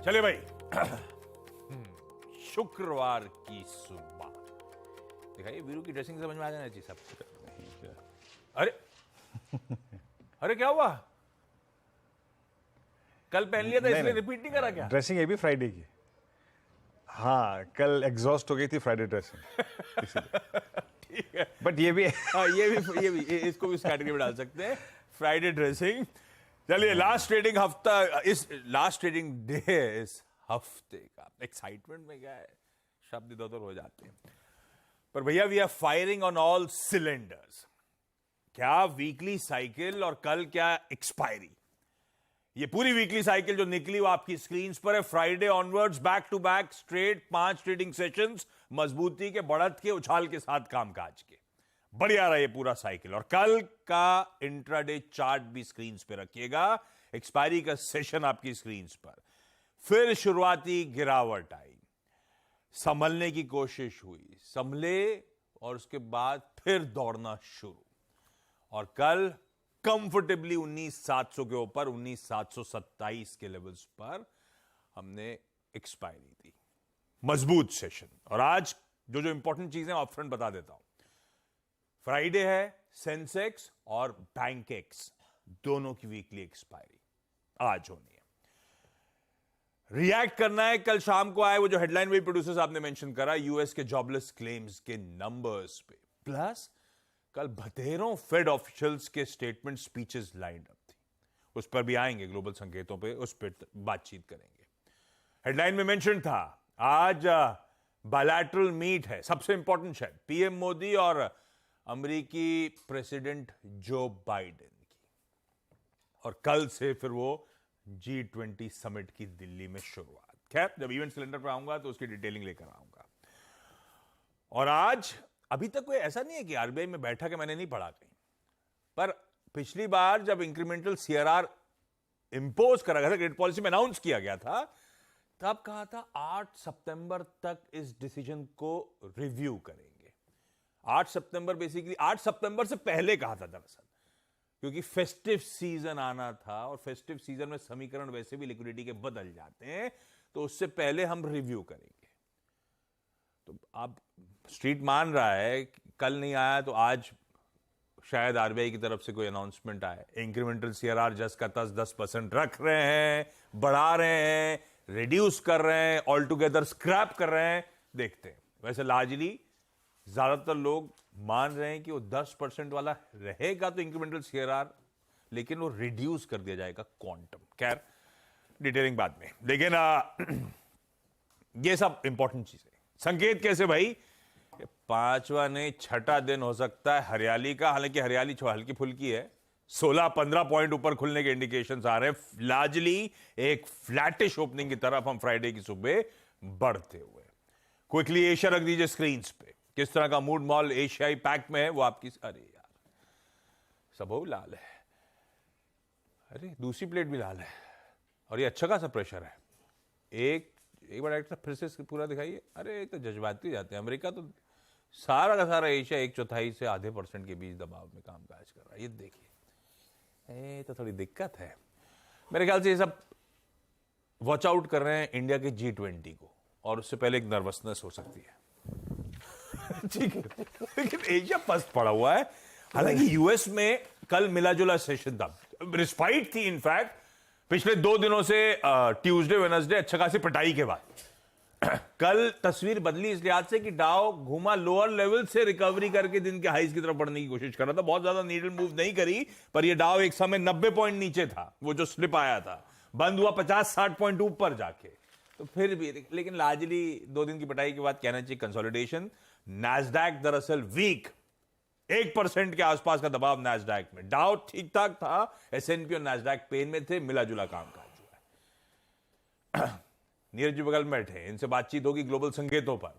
चले भाई, शुक्रवार की सुबह दिखाइए वीरू की ड्रेसिंग समझ में आ जाना चाहिए सब। अरे अरे क्या हुआ? कल पहन लिया था इसलिए रिपीट नहीं करा क्या? ड्रेसिंग ये भी फ्राइडे की। हाँ, कल एग्जॉस्ट हो गई थी फ्राइडे ड्रेसिंग। ठीक है, बट ये भी हाँ ये भी इसको भी इस कैटेगरी में डाल सकते हैं, फ्राइडे ड्रेसिंग। चलिए, लास्ट ट्रेडिंग हफ्ता, इस लास्ट ट्रेडिंग डे इस हफ्ते का एक्साइटमेंट में क्या है, शब्द इधर उधर हो जाते हैं, पर भैया we are firing on all cylinders. क्या वीकली साइकिल और कल क्या एक्सपायरी। ये पूरी वीकली साइकिल जो निकली वो आपकी स्क्रीन पर है। Friday onwards back to back straight 5 trading sessions, मजबूती के, बढ़त के, उछाल के साथ कामकाज के, बढ़िया रहा ये पूरा साइकिल। और कल का इंट्राडे चार्ट भी स्क्रीन पे रखिएगा, एक्सपायरी का सेशन आपकी स्क्रीन पर। फिर शुरुआती गिरावट आई, संभलने की कोशिश हुई, संभले और उसके बाद फिर दौड़ना शुरू। और कल कंफर्टेबली 19,700 के ऊपर 19,727 के लेवल्स पर हमने एक्सपायरी दी, मजबूत सेशन। और आज जो जो इंपॉर्टेंट चीजें अपफ्रंट बता देता हूं। फ्राइडे है, सेंसेक्स और बैंकेक्स दोनों की वीकली एक्सपायरी आज होनी है। रिएक्ट करना है, कल शाम को आए वो जो हेडलाइन भी प्रोड्यूसर्स आपने मेंशन करा, यूएस के जॉबलेस क्लेम्स के नंबर्स पे, प्लस कल बतेरों फेड ऑफिशियल्स के स्टेटमेंट स्पीचेस लाइंड अप थी, उस पर भी आएंगे, ग्लोबल संकेतों पे उस पर बातचीत करेंगे। हेडलाइन में मेंशन था आज बायलैटरल मीट है, सबसे इंपॉर्टेंट शायद पीएम मोदी और अमेरिकी प्रेसिडेंट जो बाइडेन की। और कल से फिर वो G20 समिट की दिल्ली में शुरुआत। खैर, जब इवेंट सिलेंडर पर आऊंगा तो उसकी डिटेलिंग लेकर आऊंगा। और आज अभी तक कोई ऐसा नहीं है कि आरबीआई में बैठा के मैंने नहीं पढ़ा कहीं, पर पिछली बार जब इंक्रीमेंटल सीआरआर इंपोज करा गया था, क्रेडिट पॉलिसी में अनाउंस किया गया था, तब कहा था 8 सितंबर तक इस डिसीजन को रिव्यू करेंगे। 8 सितंबर बेसिकली 8 सितंबर से पहले कहा था दरअसल, क्योंकि फेस्टिव सीजन आना था और फेस्टिव सीजन में समीकरण वैसे भी लिक्विडिटी के बदल जाते हैं, तो उससे पहले हम रिव्यू करेंगे। तो अब स्ट्रीट मान रहा है कि कल नहीं आया तो आज शायद आरबीआई की तरफ से कोई अनाउंसमेंट आए, इंक्रीमेंटल सीआरआर जस का तस 10% रख रहे हैं, बढ़ा रहे हैं, रिड्यूस कर रहे हैं, ऑल टुगेदर स्क्रैप कर रहे हैं, देखते हैं। वैसे लार्जली ज्यादातर लोग मान रहे हैं कि वो 10% वाला रहेगा तो इंक्रीमेंटल सीआरआर, लेकिन वो रिड्यूस कर दिया जाएगा क्वांटम। खैर, डिटेलिंग बाद में, लेकिन ये सब इंपॉर्टेंट चीजें। संकेत कैसे भाई, 5वां नहीं 6ठा दिन हो सकता है हरियाली का, हालांकि हरियाली हल्की फुल्की है, 16-15 पॉइंट ऊपर खुलने के इंडिकेशंस आ रहे हैं। लार्जली एक फ्लैटिश ओपनिंग की तरफ हम फ्राइडे की सुबह बढ़ते हुए। क्विकली एशिया रख दीजिए स्क्रीन पे, किस तरह का मूड मॉल एशियाई पैक में है वो आपकी। अरे यार, सब लाल है, अरे दूसरी प्लेट भी लाल है, और ये अच्छा खासा प्रेशर है। एक बार एक्टर फिर से पूरा दिखाइए। अरे तो जज्बाती जाते हैं। अमेरिका तो सारा का सारा एशिया 1/4 से आधे % के बीच दबाव में कामकाज कर रहा है। ये देखिए, तो थोड़ी दिक्कत है मेरे ख्याल से। ये सब वॉच आउट कर रहे हैं इंडिया के G20 को, और उससे पहले एक नर्वसनेस हो सकती है। ठीक है, लेकिन एशिया फर्स्ट पड़ा हुआ है। हालांकि यूएस में कल मिला जुला सेशन था, रिस्पाइट थी इनफैक्ट पिछले 2 दिनों से, ट्यूसडे वेडनेसडे अच्छा खासी पिटाई के बाद। कल तस्वीर बदली इस लिहाज से कि डाउ घूमा लोअर लेवल से रिकवरी करके दिन के हाईज की तरफ बढ़ने की कोशिश कर रहा था। बहुत ज्यादा नीडल मूव नहीं करी, पर यह डाउ एक समय 90 पॉइंट नीचे था, वो जो स्लिप आया था, बंद हुआ 50-60 पॉइंट ऊपर जाके। तो फिर भी, लेकिन लार्जली 2 दिन की पिटाई के बाद कहना चाहिए कंसोलिडेशन। नैस्डैक दरअसल वीक, 1% के आसपास का दबाव नैस्डैक में। डाउ ठीक ठाक था, एसएनपी और नैस्डैक पेन में थे, मिला जुला कामकाज हुआ है। नीरज जी बगल में बैठे, इनसे बातचीत होगी ग्लोबल संकेतों पर।